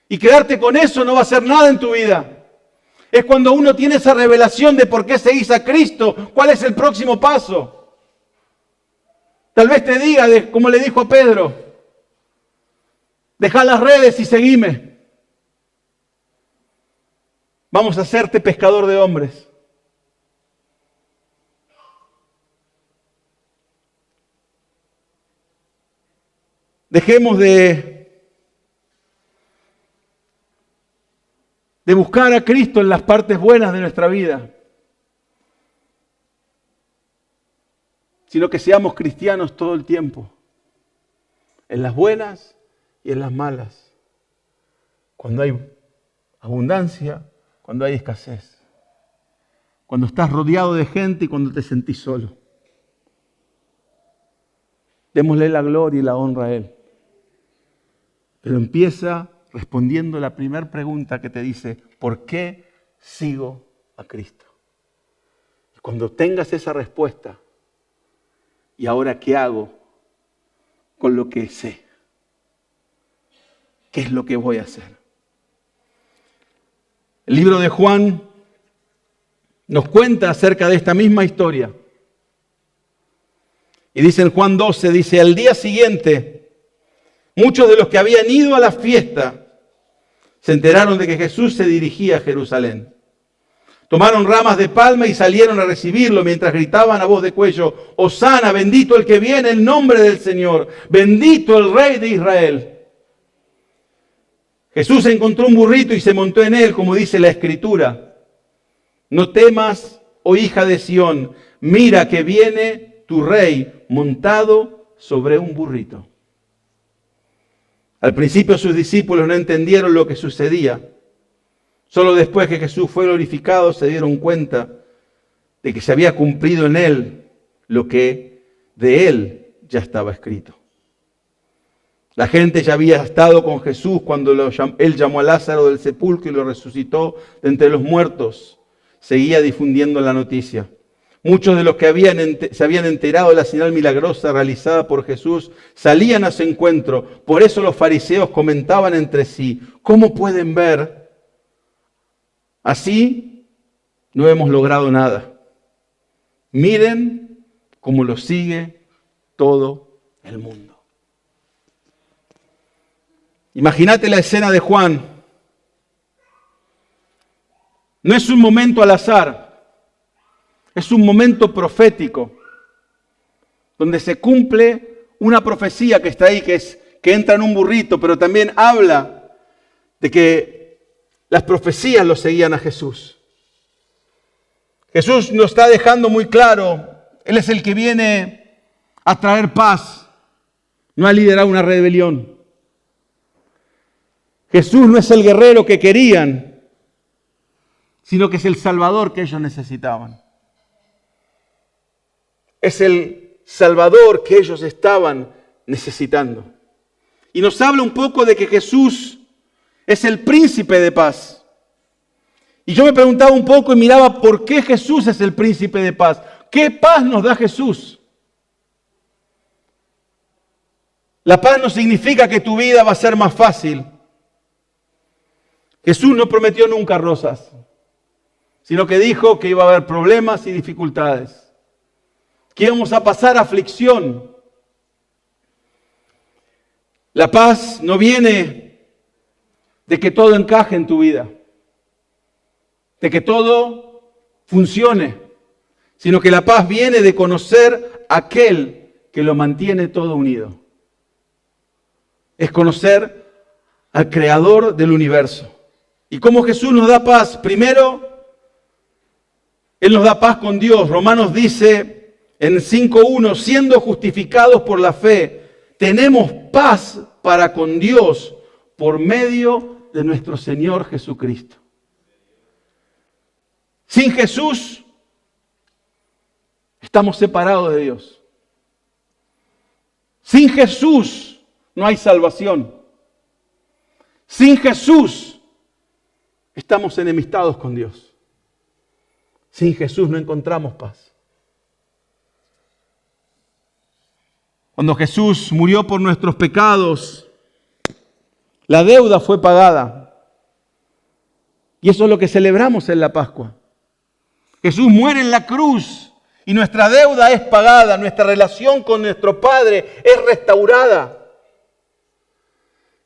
y quedarte con eso no va a hacer nada en tu vida. Es cuando uno tiene esa revelación de por qué seguís a Cristo, cuál es el próximo paso. Tal vez te diga, como le dijo a Pedro, deja las redes y seguime. Vamos a hacerte pescador de hombres. Dejemos de buscar a Cristo en las partes buenas de nuestra vida, sino que seamos cristianos todo el tiempo, en las buenas y en las malas, cuando hay abundancia, cuando hay escasez, cuando estás rodeado de gente y cuando te sentís solo. Démosle la gloria y la honra a Él. Pero empieza respondiendo la primera pregunta que te dice, ¿por qué sigo a Cristo? Y cuando tengas esa respuesta, ¿y ahora qué hago con lo que sé? ¿Qué es lo que voy a hacer? El libro de Juan nos cuenta acerca de esta misma historia. Y dice en Juan 12, dice, al día siguiente, muchos de los que habían ido a la fiesta se enteraron de que Jesús se dirigía a Jerusalén. Tomaron ramas de palma y salieron a recibirlo mientras gritaban a voz de cuello: Hosana, bendito el que viene en nombre del Señor, bendito el Rey de Israel. Jesús encontró un burrito y se montó en él, como dice la Escritura. No temas, oh hija de Sión, mira que viene tu rey montado sobre un burrito. Al principio sus discípulos no entendieron lo que sucedía. Solo después que Jesús fue glorificado se dieron cuenta de que se había cumplido en él lo que de él ya estaba escrito. La gente ya había estado con Jesús cuando él llamó a Lázaro del sepulcro y lo resucitó de entre los muertos. Seguía difundiendo la noticia. Muchos de los que se habían enterado de la señal milagrosa realizada por Jesús salían a su encuentro. Por eso los fariseos comentaban entre sí: ¿cómo pueden ver? Así no hemos logrado nada. Miren cómo lo sigue todo el mundo. Imagínate la escena de Juan. No es un momento al azar, es un momento profético, donde se cumple una profecía que está ahí, que entra en un burrito, pero también habla de que las profecías lo seguían a Jesús. Jesús nos está dejando muy claro, Él es el que viene a traer paz, no a liderar una rebelión. Jesús no es el guerrero que querían, sino que es el Salvador que ellos necesitaban. Es el Salvador que ellos estaban necesitando. Y nos habla un poco de que Jesús es el príncipe de paz. Y yo me preguntaba un poco y miraba por qué Jesús es el príncipe de paz. ¿Qué paz nos da Jesús? La paz no significa que tu vida va a ser más fácil. Jesús no prometió nunca rosas, sino que dijo que iba a haber problemas y dificultades, que íbamos a pasar aflicción. La paz no viene de que todo encaje en tu vida, de que todo funcione, sino que la paz viene de conocer a aquel que lo mantiene todo unido. Es conocer al Creador del universo. ¿Y cómo Jesús nos da paz? Primero, Él nos da paz con Dios. Romanos dice en 5:1, siendo justificados por la fe, tenemos paz para con Dios por medio de nuestro Señor Jesucristo. Sin Jesús estamos separados de Dios. Sin Jesús no hay salvación. Sin Jesús estamos enemistados con Dios. Sin Jesús no encontramos paz. Cuando Jesús murió por nuestros pecados, la deuda fue pagada. Y eso es lo que celebramos en la Pascua. Jesús muere en la cruz y nuestra deuda es pagada. Nuestra relación con nuestro Padre es restaurada.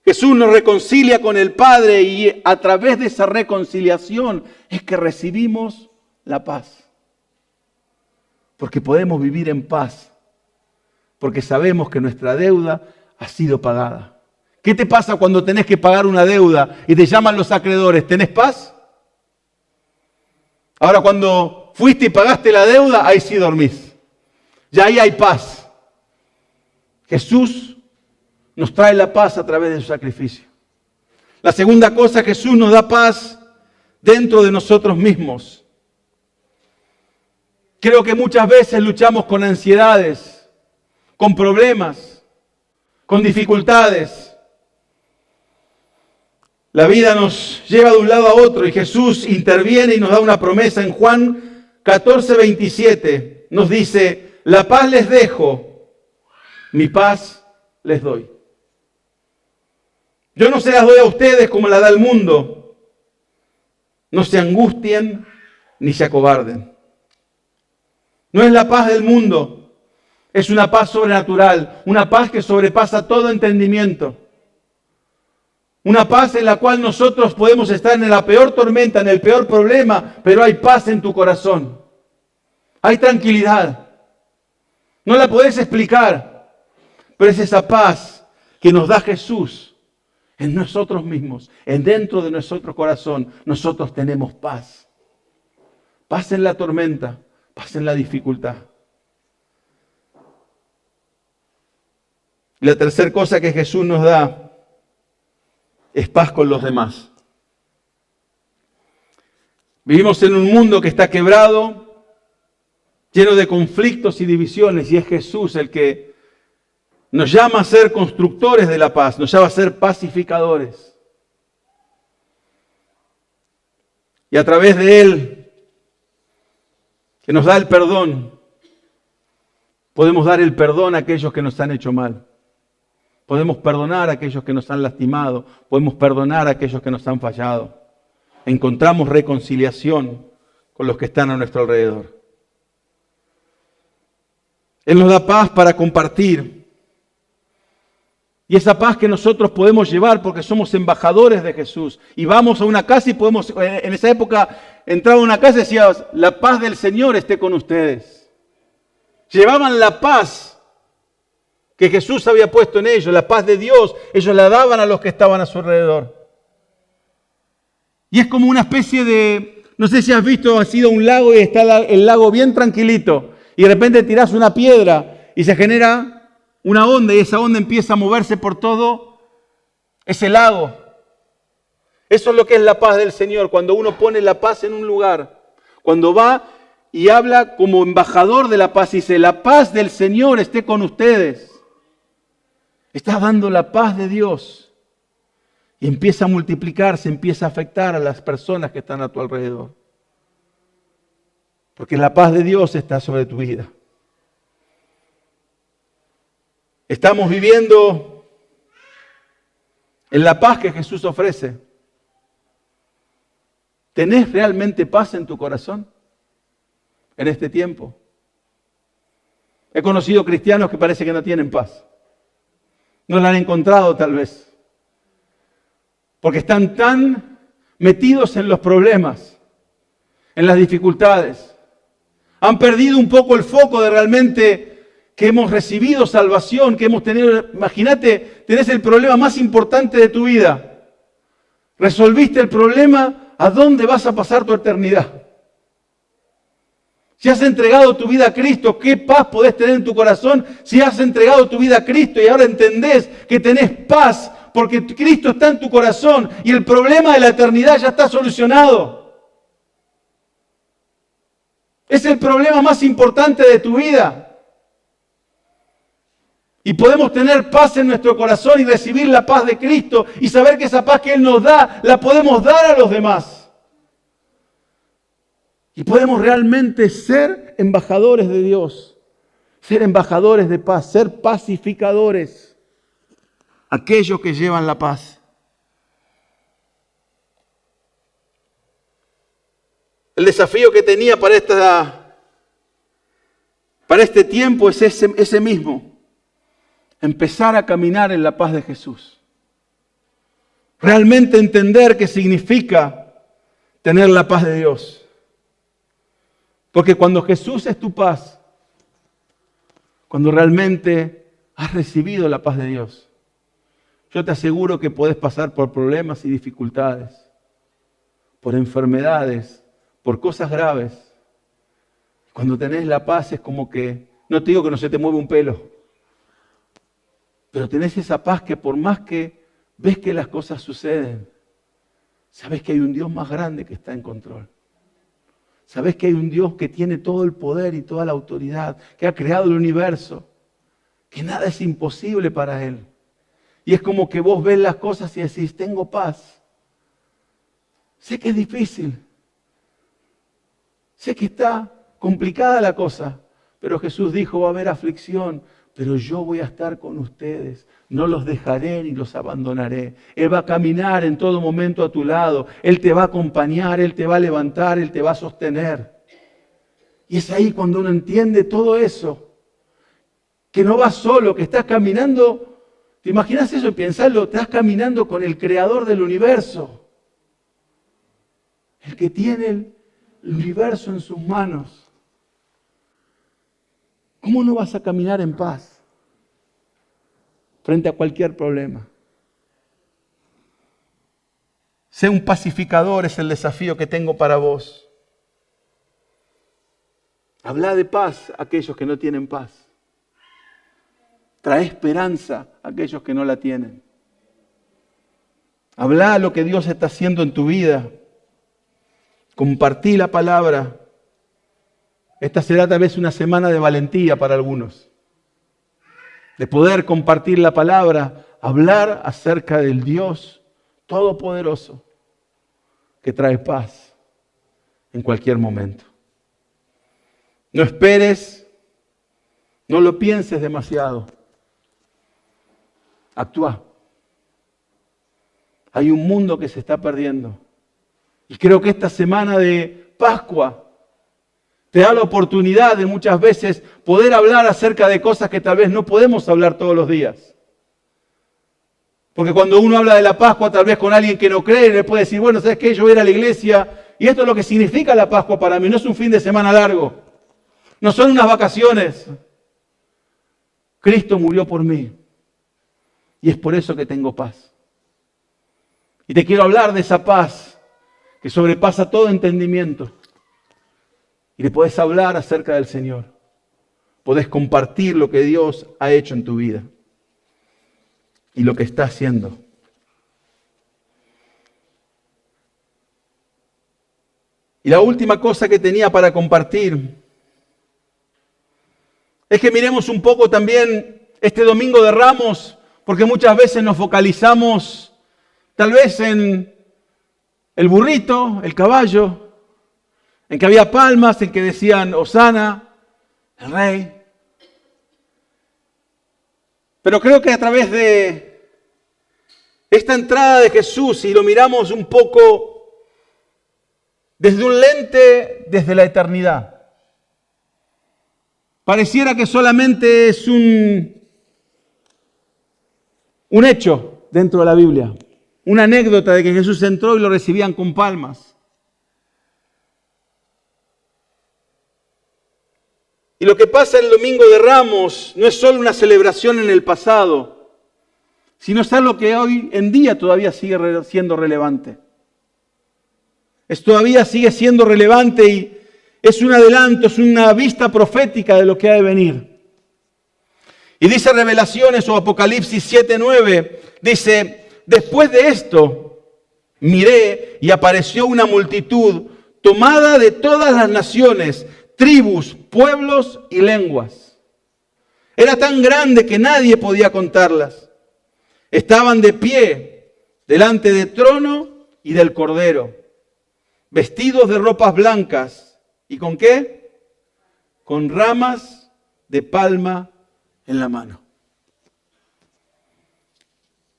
Jesús nos reconcilia con el Padre y a través de esa reconciliación es que recibimos la paz. Porque podemos vivir en paz. Porque sabemos que nuestra deuda ha sido pagada. ¿Qué te pasa cuando tenés que pagar una deuda y te llaman los acreedores? ¿Tenés paz? Ahora cuando fuiste y pagaste la deuda, ahí sí dormís. Ya ahí hay paz. Jesús nos trae la paz a través de su sacrificio. La segunda cosa, Jesús nos da paz dentro de nosotros mismos. Creo que muchas veces luchamos con ansiedades, con problemas, con dificultades. La vida nos lleva de un lado a otro y Jesús interviene y nos da una promesa. En Juan 14:27 nos dice: la paz les dejo, mi paz les doy. Yo no se las doy a ustedes como la da el mundo. No se angustien ni se acobarden. No es la paz del mundo, es una paz sobrenatural, una paz que sobrepasa todo entendimiento. Una paz en la cual nosotros podemos estar en la peor tormenta, en el peor problema, pero hay paz en tu corazón. Hay tranquilidad. No la podés explicar, pero es esa paz que nos da Jesús en nosotros mismos, en dentro de nuestro corazón. Nosotros tenemos paz. Paz en la tormenta, paz en la dificultad. Y la tercera cosa que Jesús nos da es paz con los demás. Vivimos en un mundo que está quebrado, lleno de conflictos y divisiones, y es Jesús el que nos llama a ser constructores de la paz, nos llama a ser pacificadores. Y a través de Él, que nos da el perdón, podemos dar el perdón a aquellos que nos han hecho mal. Podemos perdonar a aquellos que nos han lastimado. Podemos perdonar a aquellos que nos han fallado. Encontramos reconciliación con los que están a nuestro alrededor. Él nos da paz para compartir. Y esa paz que nosotros podemos llevar porque somos embajadores de Jesús. Y vamos a una casa y podemos, en esa época, entraba a una casa y decía, la paz del Señor esté con ustedes. Llevaban la paz que Jesús había puesto en ellos, la paz de Dios, ellos la daban a los que estaban a su alrededor. Y es como una especie de, no sé si has visto, has ido a un lago y está el lago bien tranquilito, y de repente tirás una piedra y se genera una onda, y esa onda empieza a moverse por todo ese lago. Eso es lo que es la paz del Señor, cuando uno pone la paz en un lugar, cuando va y habla como embajador de la paz, y dice, la paz del Señor esté con ustedes. Estás dando la paz de Dios y empieza a multiplicarse, empieza a afectar a las personas que están a tu alrededor. Porque la paz de Dios está sobre tu vida. Estamos viviendo en la paz que Jesús ofrece. ¿Tenés realmente paz en tu corazón en este tiempo? He conocido cristianos que parece que no tienen paz. No la han encontrado tal vez. Porque están tan metidos en los problemas, en las dificultades. Han perdido un poco el foco de realmente que hemos recibido salvación, que hemos tenido. Imagínate, tenés el problema más importante de tu vida. Resolviste el problema, ¿a dónde vas a pasar tu eternidad? Si has entregado tu vida a Cristo, ¿qué paz podés tener en tu corazón si has entregado tu vida a Cristo y ahora entendés que tenés paz porque Cristo está en tu corazón y el problema de la eternidad ya está solucionado? Es el problema más importante de tu vida. Y podemos tener paz en nuestro corazón y recibir la paz de Cristo y saber que esa paz que Él nos da, la podemos dar a los demás. Y podemos realmente ser embajadores de Dios, ser embajadores de paz, ser pacificadores, aquellos que llevan la paz. El desafío que tenía para este tiempo es ese mismo, empezar a caminar en la paz de Jesús. Realmente entender qué significa tener la paz de Dios. Porque cuando Jesús es tu paz, cuando realmente has recibido la paz de Dios, yo te aseguro que podés pasar por problemas y dificultades, por enfermedades, por cosas graves. Cuando tenés la paz es como que, no te digo que no se te mueve un pelo, pero tenés esa paz que por más que ves que las cosas suceden, sabes que hay un Dios más grande que está en control. Sabes que hay un Dios que tiene todo el poder y toda la autoridad, que ha creado el universo, que nada es imposible para Él. Y es como que vos ves las cosas y decís, tengo paz. Sé que es difícil. Sé que está complicada la cosa, pero Jesús dijo, va a haber aflicción, pero yo voy a estar con ustedes. No los dejaré ni los abandonaré. Él va a caminar en todo momento a tu lado. Él te va a acompañar, Él te va a levantar, Él te va a sostener. Y es ahí cuando uno entiende todo eso. Que no vas solo, que estás caminando ¿Te imaginas eso? Y pensarlo, estás caminando con el creador del universo. El que tiene el universo en sus manos. ¿Cómo no vas a caminar en paz frente a cualquier problema? Sé un pacificador es el desafío que tengo para vos. Habla de paz a aquellos que no tienen paz. Trae esperanza a aquellos que no la tienen. Habla lo que Dios está haciendo en tu vida. Compartí la palabra. Esta será tal vez una semana de valentía para algunos. De poder compartir la palabra, hablar acerca del Dios Todopoderoso que trae paz en cualquier momento. No esperes, no lo pienses demasiado. Actúa. Hay un mundo que se está perdiendo. Y creo que esta semana de Pascua te da la oportunidad de muchas veces poder hablar acerca de cosas que tal vez no podemos hablar todos los días. Porque cuando uno habla de la Pascua, tal vez con alguien que no cree, le puede decir, bueno, ¿sabes qué? Yo voy a ir a la iglesia y esto es lo que significa la Pascua para mí. No es un fin de semana largo. No son unas vacaciones. Cristo murió por mí. Y es por eso que tengo paz. Y te quiero hablar de esa paz que sobrepasa todo entendimiento. Y le podés hablar acerca del Señor. Podés compartir lo que Dios ha hecho en tu vida. Y lo que está haciendo. Y la última cosa que tenía para compartir es que miremos un poco también este Domingo de Ramos, porque muchas veces nos focalizamos tal vez en el burrito, el caballo, en que había palmas, en que decían Hosana, el rey. Pero creo que a través de esta entrada de Jesús, si lo miramos un poco desde un lente, desde la eternidad, pareciera que solamente es un hecho dentro de la Biblia, una anécdota de que Jesús entró y lo recibían con palmas. Y lo que pasa el Domingo de Ramos no es solo una celebración en el pasado, sino es algo que hoy en día todavía sigue siendo relevante. Todavía sigue siendo relevante y es un adelanto, es una vista profética de lo que ha de venir. Y dice Revelaciones o Apocalipsis 7:9, dice, después de esto miré y apareció una multitud tomada de todas las naciones, tribus, pueblos y lenguas. Era tan grande que nadie podía contarlas. Estaban de pie delante del trono y del Cordero, vestidos de ropas blancas. ¿Y con qué? Con ramas de palma en la mano.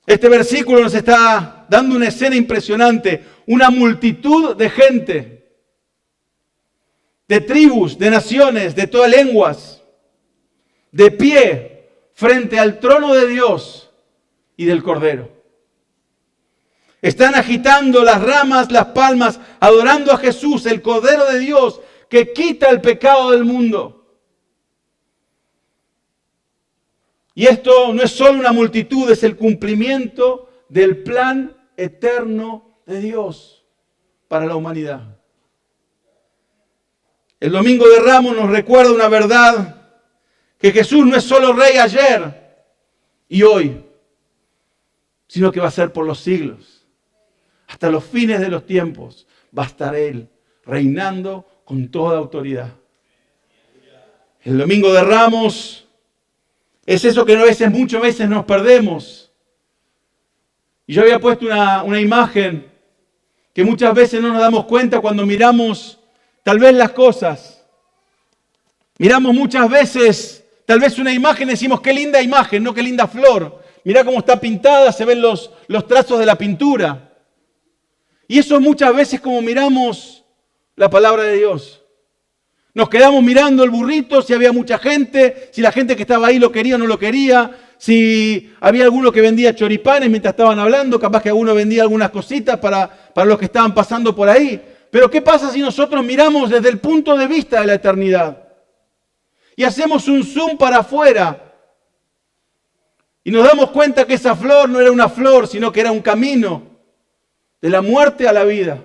Este versículo nos está dando una escena impresionante. Una multitud de gente, de tribus, de naciones, de todas lenguas, de pie frente al trono de Dios y del Cordero. Están agitando las ramas, las palmas, adorando a Jesús, el Cordero de Dios, que quita el pecado del mundo. Y esto no es solo una multitud, es el cumplimiento del plan eterno de Dios para la humanidad. El Domingo de Ramos nos recuerda una verdad, que Jesús no es solo rey ayer y hoy, sino que va a ser por los siglos. Hasta los fines de los tiempos va a estar Él reinando con toda autoridad. El Domingo de Ramos es eso que muchas veces nos perdemos. Y yo había puesto una imagen que muchas veces no nos damos cuenta cuando miramos tal vez las cosas. Miramos muchas veces tal vez una imagen y decimos qué linda imagen, no qué linda flor. Mirá cómo está pintada, se ven los trazos de la pintura. Y eso muchas veces como miramos la palabra de Dios. Nos quedamos mirando el burrito, si había mucha gente, si la gente que estaba ahí lo quería o no lo quería, Si había alguno que vendía choripanes mientras estaban hablando, capaz que alguno vendía algunas cositas para los que estaban pasando por ahí. Pero ¿qué pasa si nosotros miramos desde el punto de vista de la eternidad? Y hacemos un zoom para afuera. Y nos damos cuenta que esa flor no era una flor, sino que era un camino de la muerte a la vida.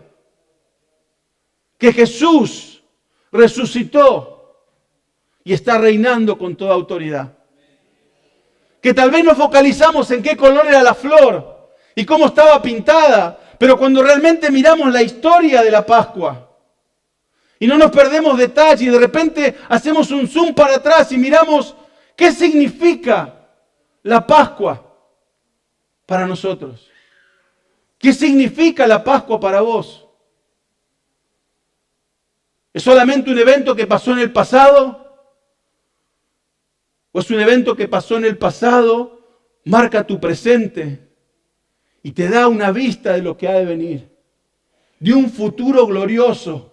Que Jesús resucitó y está reinando con toda autoridad. Que tal vez nos focalizamos en qué color era la flor y cómo estaba pintada, pero cuando realmente miramos la historia de la Pascua y no nos perdemos detalle y de repente hacemos un zoom para atrás y miramos qué significa la Pascua para nosotros. ¿Qué significa la Pascua para vos? ¿Es solamente un evento que pasó en el pasado? ¿O es un evento que pasó en el pasado, marca tu presente y te da una vista de lo que ha de venir? De un futuro glorioso,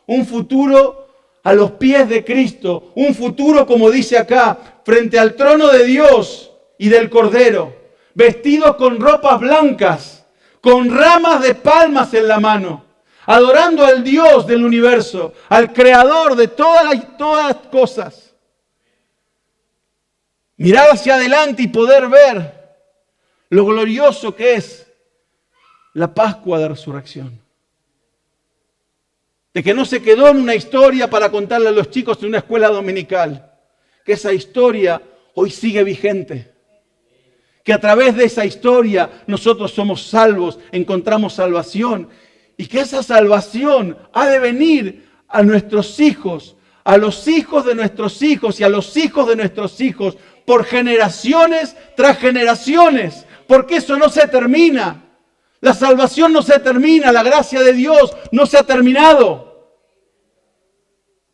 un futuro a los pies de Cristo, un futuro, como dice acá, frente al trono de Dios y del Cordero, vestidos con ropas blancas, con ramas de palmas en la mano, adorando al Dios del universo, al Creador de todas las cosas. Mirar hacia adelante y poder ver lo glorioso que es la Pascua de Resurrección. De que no se quedó en una historia para contarle a los chicos en una escuela dominical. Que esa historia hoy sigue vigente. Que a través de esa historia nosotros somos salvos, encontramos salvación. Y que esa salvación ha de venir a nuestros hijos, a los hijos de nuestros hijos y a los hijos de nuestros hijos, por generaciones tras generaciones, porque eso no se termina. La salvación no se termina, la gracia de Dios no se ha terminado.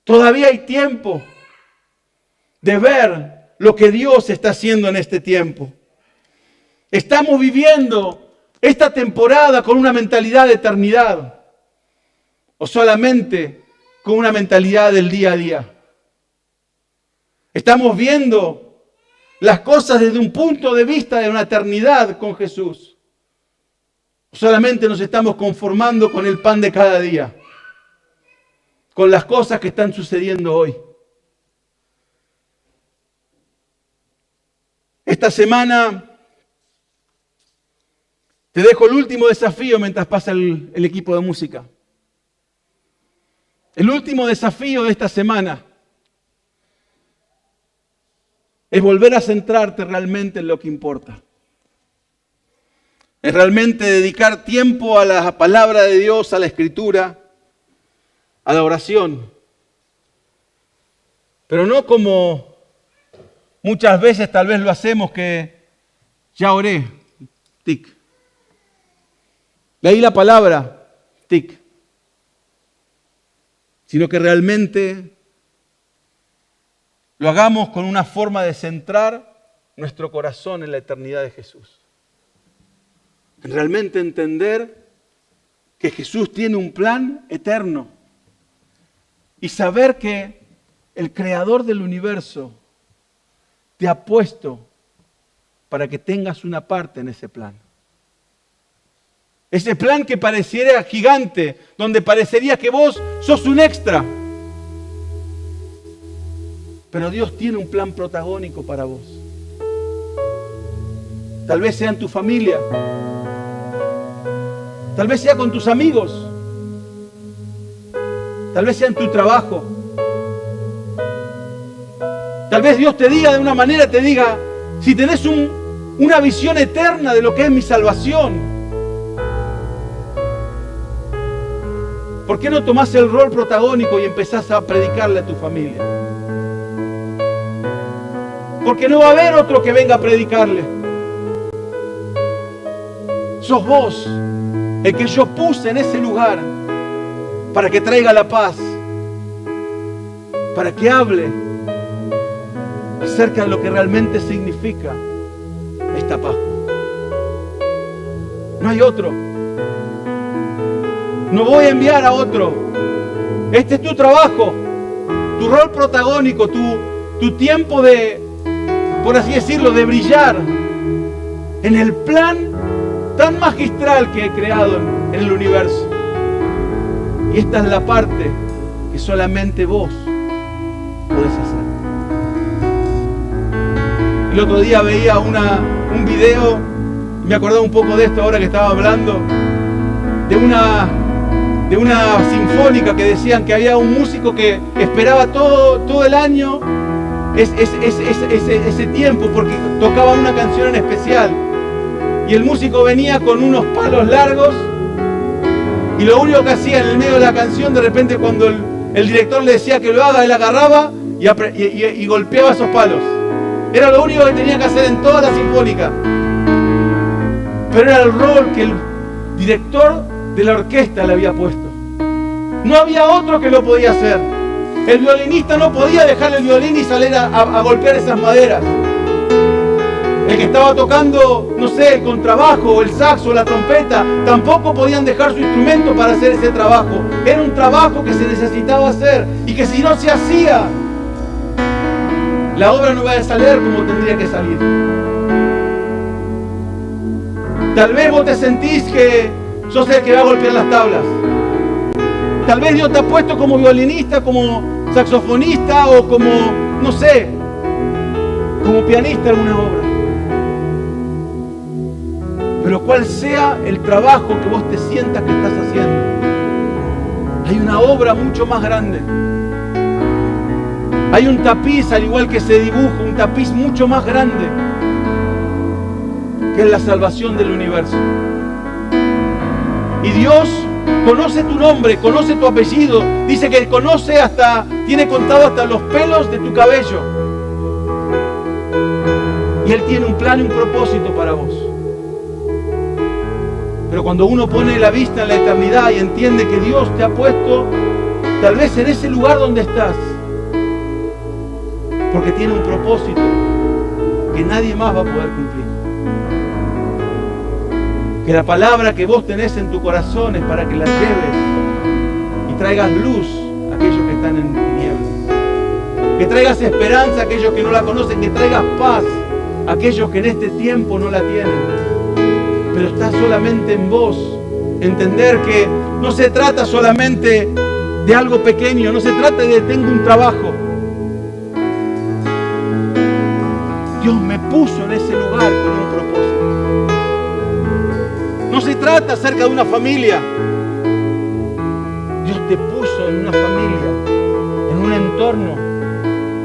Todavía hay tiempo de ver lo que Dios está haciendo en este tiempo. Estamos viviendo esta temporada con una mentalidad de eternidad o solamente con una mentalidad del día a día. Estamos viendo las cosas desde un punto de vista de una eternidad con Jesús. Solamente nos estamos conformando con el pan de cada día, con las cosas que están sucediendo hoy. Esta semana te dejo el último desafío mientras pasa el equipo de música. El último desafío de esta semana es volver a centrarte realmente en lo que importa. Es realmente dedicar tiempo a la palabra de Dios, a la escritura, a la oración. Pero no como muchas veces tal vez lo hacemos, que ya oré, tic. Leí la palabra, tic. Sino que realmente lo hagamos con una forma de centrar nuestro corazón en la eternidad de Jesús. En realmente entender que Jesús tiene un plan eterno. Y saber que el Creador del universo te ha puesto para que tengas una parte en ese plan. Ese plan que pareciera gigante, donde parecería que vos sos un extra. Pero Dios tiene un plan protagónico para vos. Tal vez sea en tu familia. Tal vez sea con tus amigos. Tal vez sea en tu trabajo. Tal vez Dios te diga de una manera, te diga, si tenés una visión eterna de lo que es mi salvación, ¿por qué no tomás el rol protagónico y empezás a predicarle a tu familia? Porque no va a haber otro que venga a predicarle. Sos vos el que yo puse en ese lugar para que traiga la paz, para que hable acerca de lo que realmente significa esta Pascua. No hay otro. No voy a enviar a otro. Este es tu trabajo, tu rol protagónico, tu tiempo de por así decirlo, de brillar en el plan tan magistral que he creado en el universo. Y esta es la parte que solamente vos podés hacer. El otro día veía un video, me acordaba un poco de esto ahora que estaba hablando, de una sinfónica que decían que había un músico que esperaba todo el año ese tiempo porque tocaba una canción en especial. Y el músico venía con unos palos largos y lo único que hacía en el medio de la canción, de repente cuando el director le decía que lo haga, él agarraba y golpeaba esos palos. Era lo único que tenía que hacer en toda la sinfónica. Pero era el rol que el director de la orquesta le había puesto. No había otro que lo podía hacer. El violinista no podía dejar el violín y salir a golpear esas maderas. El que estaba tocando, no sé, el contrabajo, el saxo, la trompeta, tampoco podían dejar su instrumento para hacer ese trabajo. Era un trabajo que se necesitaba hacer y que si no se hacía, la obra no iba a salir como tendría que salir. Tal vez vos te sentís que sos el que va a golpear las tablas. Tal vez Dios te ha puesto como violinista, como saxofonista o como, no sé, como pianista en una obra. Pero cual sea el trabajo que vos te sientas que estás haciendo, hay una obra mucho más grande. Hay un tapiz, al igual que ese dibujo, un tapiz mucho más grande, que es la salvación del universo. Y Dios conoce tu nombre, conoce tu apellido, dice que conoce tiene contado hasta los pelos de tu cabello. Y Él tiene un plan y un propósito para vos. Pero cuando uno pone la vista en la eternidad y entiende que Dios te ha puesto tal vez en ese lugar donde estás, porque tiene un propósito que nadie más va a poder cumplir. Que la palabra que vos tenés en tu corazón es para que la lleves y traigas luz a aquellos que están en tinieblas. Que traigas esperanza a aquellos que no la conocen, que traigas paz a aquellos que en este tiempo no la tienen. Pero está solamente en vos entender que no se trata solamente de algo pequeño, no se trata de tengo un trabajo. Dios me puso en ese lugar con un propósito. No se trata acerca de una familia. Dios te puso en una familia, en un entorno,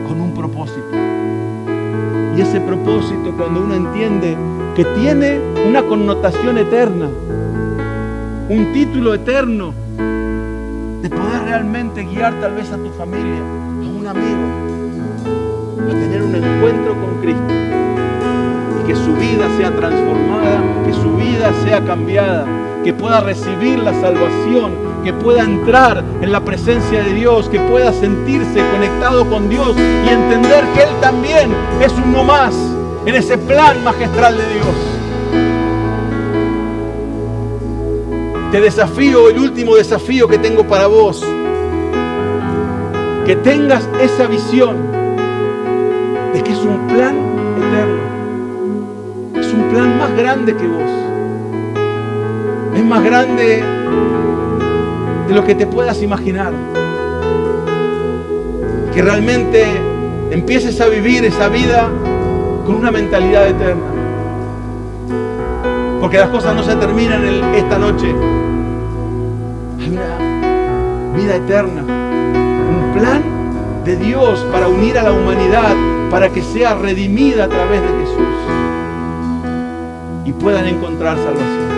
con un propósito. Y ese propósito, cuando uno entiende que tiene una connotación eterna, un título eterno, de poder realmente guiar tal vez a tu familia, a un amigo, a tener un encuentro con Cristo y que su vida sea transformada, que su vida sea cambiada, que pueda recibir la salvación, que pueda entrar en la presencia de Dios, que pueda sentirse conectado con Dios y entender que Él también es uno más en ese plan magistral de Dios. Te desafío, el último desafío que tengo para vos, que tengas esa visión de que es un plan eterno, es un plan más grande que vos, es más grande de lo que te puedas imaginar, que realmente empieces a vivir esa vida con una mentalidad eterna, porque las cosas no se terminan esta noche. Hay una vida eterna, un plan de Dios para unir a la humanidad, para que sea redimida a través de Jesús y puedan encontrar salvación.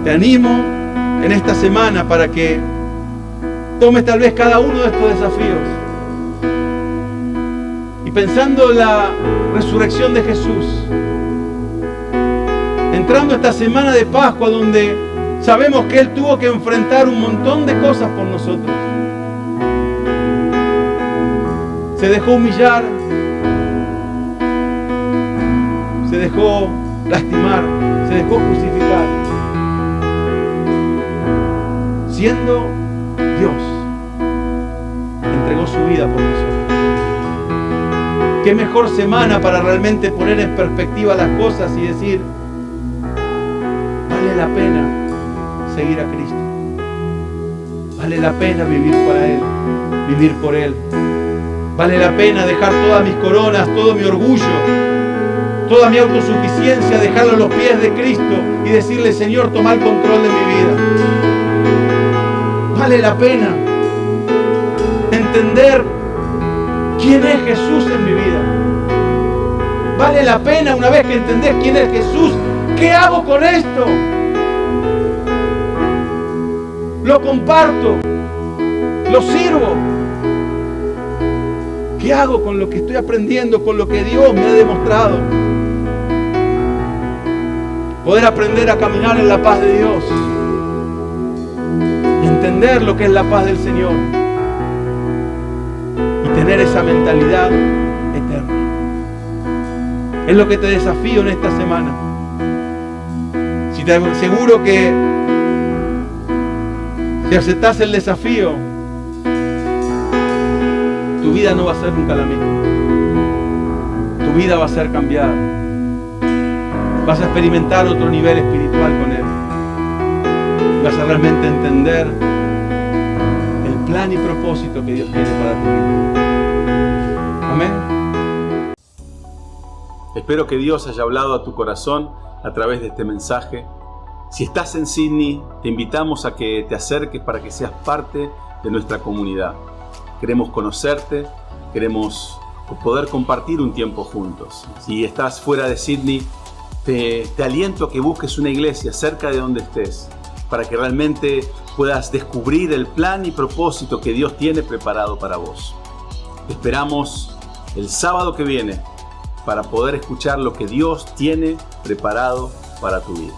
Te animo en esta semana para que tomes tal vez cada uno de estos desafíos y pensando en la resurrección de Jesús, entrando esta semana de Pascua donde sabemos que Él tuvo que enfrentar un montón de cosas por nosotros. Se dejó humillar, se dejó lastimar, se dejó crucificar. Siendo Dios, entregó su vida por nosotros. qué mejor semana para realmente poner en perspectiva las cosas y decir, vale la pena seguir a Cristo. Vale la pena vivir para Él, vivir por Él. Vale la pena dejar todas mis coronas, todo mi orgullo, toda mi autosuficiencia, dejarlo a los pies de Cristo y decirle, Señor, toma el control de mi vida. Vale la pena entender quién es Jesús en mi vida. Vale la pena, una vez que entendés quién es Jesús, ¿qué hago con esto? Lo comparto, lo sirvo. ¿Qué hago con lo que estoy aprendiendo, con lo que Dios me ha demostrado? Poder aprender a caminar en la paz de Dios. Entender lo que es la paz del Señor. Y tener esa mentalidad eterna. Es lo que te desafío en esta semana. Si te aseguro que si aceptás el desafío, tu vida no va a ser nunca la misma. Tu vida va a ser cambiada. Vas a experimentar otro nivel espiritual con Él. Vas a realmente entender el plan y propósito que Dios tiene para tu vida. Amén. Espero que Dios haya hablado a tu corazón a través de este mensaje. Si estás en Sydney, te invitamos a que te acerques para que seas parte de nuestra comunidad. Queremos conocerte, queremos poder compartir un tiempo juntos. Si estás fuera de Sydney, te aliento a que busques una iglesia cerca de donde estés, para que realmente puedas descubrir el plan y propósito que Dios tiene preparado para vos. Te esperamos el sábado que viene para poder escuchar lo que Dios tiene preparado para tu vida.